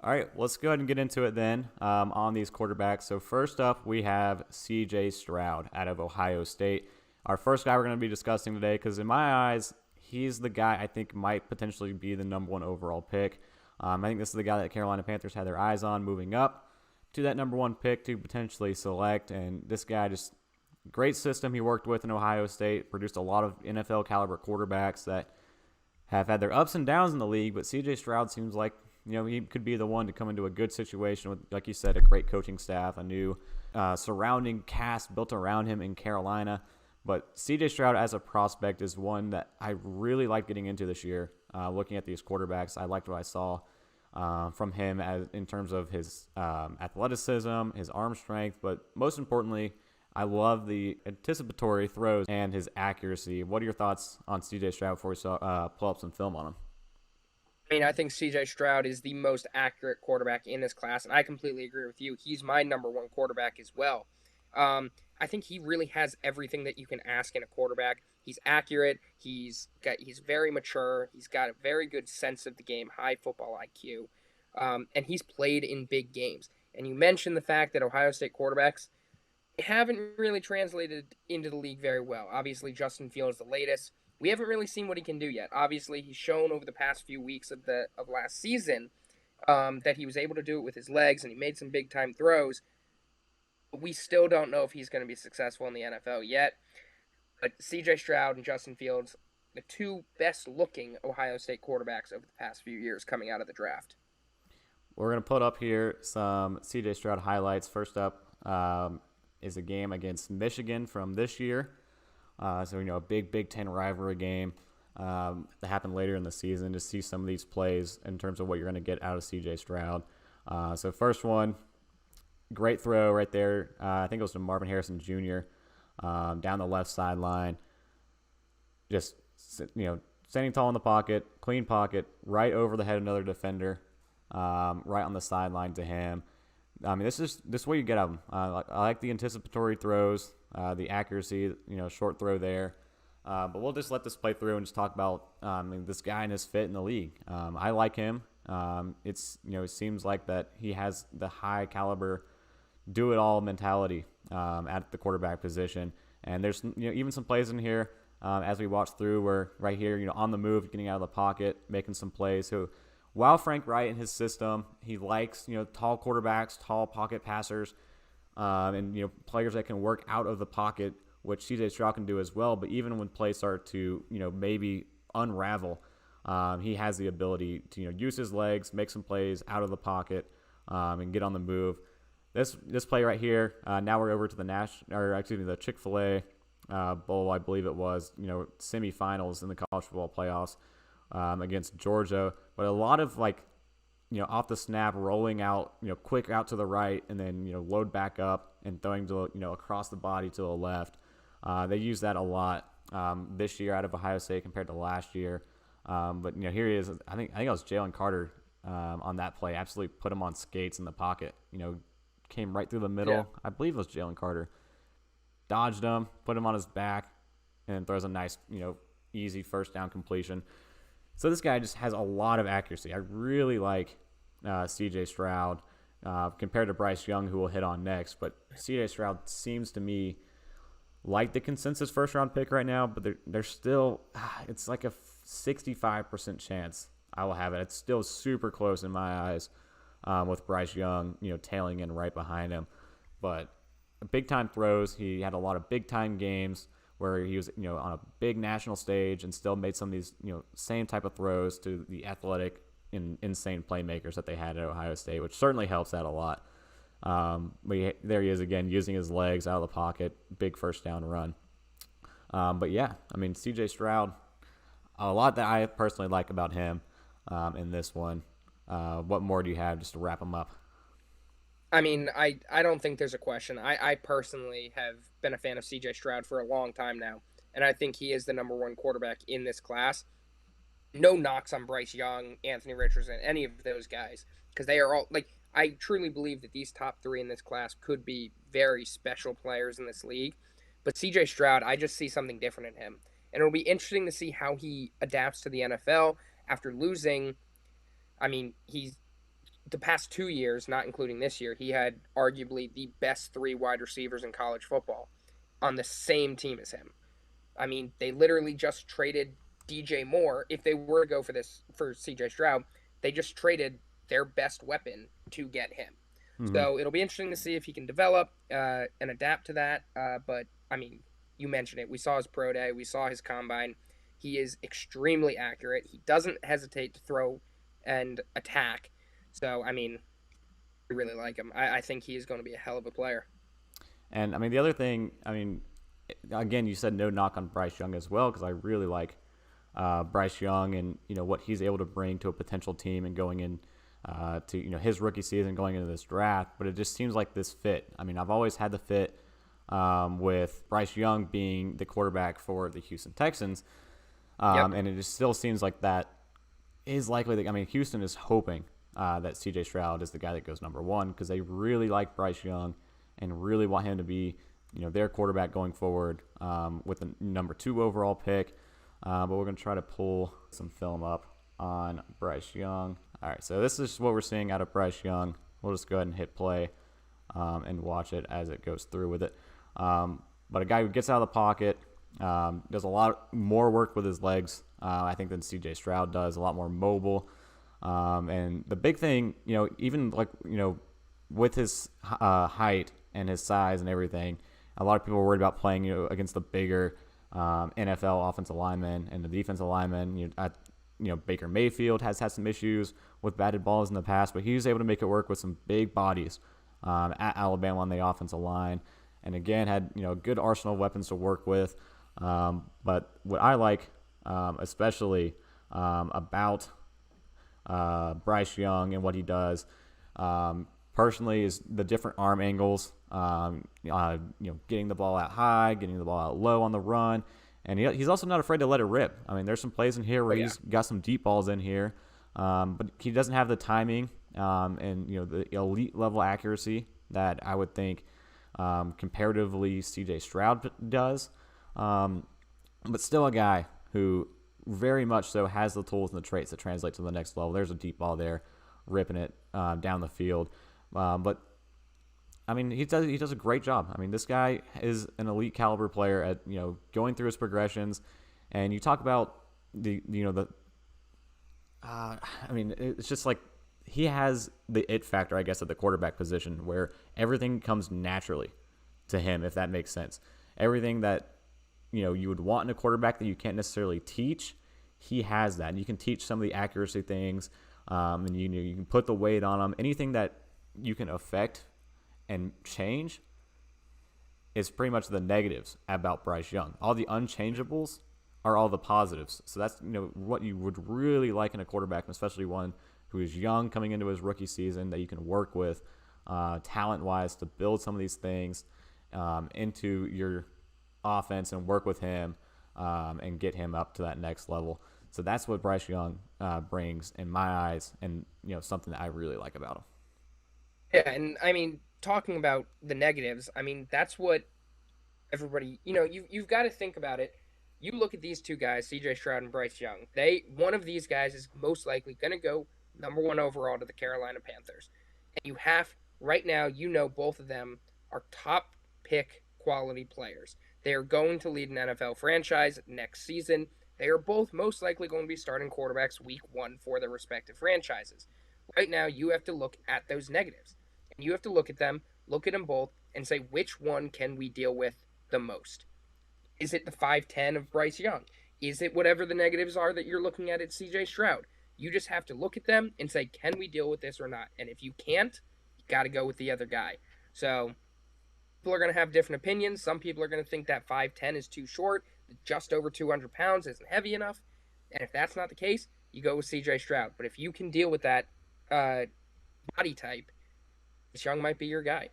All right, let's go ahead and get into it then on these quarterbacks. So first up, we have C.J. Stroud out of Ohio State. Our first guy we're going to be discussing today because in my eyes, he's the guy I think might potentially be the number one overall pick. I think this is the guy that Carolina Panthers had their eyes on moving up to that number one pick to potentially select. And this guy just great system he worked with in Ohio State, produced a lot of NFL caliber quarterbacks that have had their ups and downs in the league, but C.J. Stroud seems like he could be the one to come into a good situation with, like you said, a great coaching staff, a new surrounding cast built around him in Carolina. But C.J. Stroud as a prospect is one that I really like getting into this year. Looking at these quarterbacks, I liked what I saw from him in terms of his athleticism, his arm strength, but most importantly, I love the anticipatory throws and his accuracy. What are your thoughts on C.J. Stroud before we pull up some film on him? I think CJ Stroud is the most accurate quarterback in this class, and I completely agree with you. He's my number one quarterback as well. I think he really has everything that you can ask in a quarterback. He's accurate. He's very mature. He's got a very good sense of the game, high football IQ, and he's played in big games. And you mentioned the fact that Ohio State quarterbacks haven't really translated into the league very well. Obviously, Justin Fields is the latest. We haven't really seen what he can do yet. Obviously, he's shown over the past few weeks of last season that he was able to do it with his legs, and he made some big time throws. But we still don't know if he's going to be successful in the NFL yet. But C.J. Stroud and Justin Fields, the two best looking Ohio State quarterbacks over the past few years coming out of the draft. We're going to put up here some C.J. Stroud highlights. First up is a game against Michigan from this year. A big Big Ten rivalry game that happened later in the season to see some of these plays in terms of what you're going to get out of C.J. Stroud. So first one, great throw right there. I think it was to Marvin Harrison Jr. Down the left sideline. Just, standing tall in the pocket, clean pocket, right over the head of another defender, right on the sideline to him. This is what you get out of him. I like the anticipatory throws, the accuracy, short throw there. But we'll just let this play through and just talk about this guy and his fit in the league. I like him. It seems like that he has the high caliber, do it all mentality at the quarterback position. And there's even some plays in here as we watch through where right here, on the move, getting out of the pocket, making some plays. So while Frank Wright in his system, he likes tall quarterbacks, tall pocket passers, and players that can work out of the pocket, which C.J. Stroud can do as well. But even when plays start to maybe unravel, he has the ability to use his legs, make some plays out of the pocket, and get on the move. This play right here. Now we're over to the Chick-fil-A Bowl, I believe it was. Semifinals in the college football playoffs against Georgia, but a lot of off the snap, rolling out, quick out to the right, and then load back up and throwing to across the body to the left. They use that a lot this year out of Ohio State compared to last year. But here he is. I think it was Jalen Carter on that play. Absolutely put him on skates in the pocket. Came right through the middle. Yeah. I believe it was Jalen Carter. Dodged him, put him on his back, and throws a nice easy first down completion. So this guy just has a lot of accuracy. I really like C.J. Stroud compared to Bryce Young, who we'll hit on next. But C.J. Stroud seems to me like the consensus first-round pick right now, but they're still it's like a 65% chance I will have it. It's still super close in my eyes with Bryce Young, tailing in right behind him. But big-time throws. He had a lot of big-time games where he was, on a big national stage and still made some of these, same type of throws to the athletic and insane playmakers that they had at Ohio State, which certainly helps out a lot. There he is again, using his legs out of the pocket, big first down run. But yeah, C.J. Stroud, a lot that I personally like about him in this one. What more do you have just to wrap him up? I don't think there's a question. I personally have been a fan of CJ Stroud for a long time now, and I think he is the number one quarterback in this class. No knocks on Bryce Young, Anthony Richardson, any of those guys, because they are all, I truly believe that these top three in this class could be very special players in this league. But CJ Stroud, I just see something different in him. And it'll be interesting to see how he adapts to the NFL after losing. He's the past 2 years, not including this year, he had arguably the best three wide receivers in college football on the same team as him. I mean, they literally just traded DJ Moore. If they were to go for this for CJ Stroud, they just traded their best weapon to get him. Mm-hmm. So it'll be interesting to see if he can develop and adapt to that. But I mean, you mentioned it. We saw his pro day. We saw his combine. He is extremely accurate. He doesn't hesitate to throw and attack. So I mean, I really like him. I think he is going to be a hell of a player. And I mean, the other thing, I mean, again, you said no knock on Bryce Young as well, because I really like Bryce Young and what he's able to bring to a potential team and going in to his rookie season, going into this draft. But it just seems like this fit. I mean, I've always had the fit with Bryce Young being the quarterback for the Houston Texans, and it just still seems like that is likely. I mean, Houston is hoping that C.J. Stroud is the guy that goes number one, because they really like Bryce Young and really want him to be their quarterback going forward with the number 2 overall pick. But we're going to try to pull some film up on Bryce Young. All right, so this is what we're seeing out of Bryce Young. We'll just go ahead and hit play and watch it as it goes through with it. But a guy who gets out of the pocket, does a lot more work with his legs, I think, than C.J. Stroud does, a lot more mobile. And the big thing, even with his height and his size and everything, a lot of people are worried about playing against the bigger NFL offensive linemen and the defensive linemen. Baker Mayfield has had some issues with batted balls in the past, but he was able to make it work with some big bodies at Alabama on the offensive line, and again had a good arsenal of weapons to work with. But what I like especially about Bryce Young and what he does personally is the different arm angles. Getting the ball out high, getting the ball out low on the run, and he's also not afraid to let it rip. I mean, there's some plays in here where he's got some deep balls in here, but he doesn't have the timing and the elite level accuracy that I would think comparatively C.J. Stroud does. But still a guy who very much so has the tools and the traits that translate to the next level. There's a deep ball there, ripping it down the field. But I mean, he does a great job. I mean, this guy is an elite caliber player at going through his progressions, and you talk about I mean, it's just like he has the it factor, I guess, at the quarterback position, where everything comes naturally to him, if that makes sense. Everything that you would want in a quarterback that you can't necessarily teach, he has that. And you can teach some of the accuracy things, and you can put the weight on them. Anything that you can affect and change is pretty much the negatives about Bryce Young. All the unchangeables are all the positives. So that's what you would really like in a quarterback, and especially one who is young coming into his rookie season, that you can work with talent-wise to build some of these things into your offense and work with him and get him up to that next level. So that's what Bryce Young brings in my eyes, and something that I really like about him. Yeah, and I mean, talking about the negatives, I mean, that's what everybody, you've got to think about it. You look at these two guys, CJ Stroud and Bryce Young. One of these guys is most likely going to go number 1 overall to the Carolina Panthers. And you have, right now, both of them are top pick quality players. They are going to lead an NFL franchise next season. They are both most likely going to be starting quarterbacks week 1 for their respective franchises. Right now, you have to look at those negatives. And you have to look at them both, and say, which one can we deal with the most? Is it the 5'10" of Bryce Young? Is it whatever the negatives are that you're looking at CJ Stroud? You just have to look at them and say, can we deal with this or not? And if you can't, you got to go with the other guy. So people are going to have different opinions. Some people are going to think that 5'10" is too short, just over 200 pounds isn't heavy enough. And if that's not the case, you go with CJ Stroud. But if you can deal with that body type, this Young might be your guy.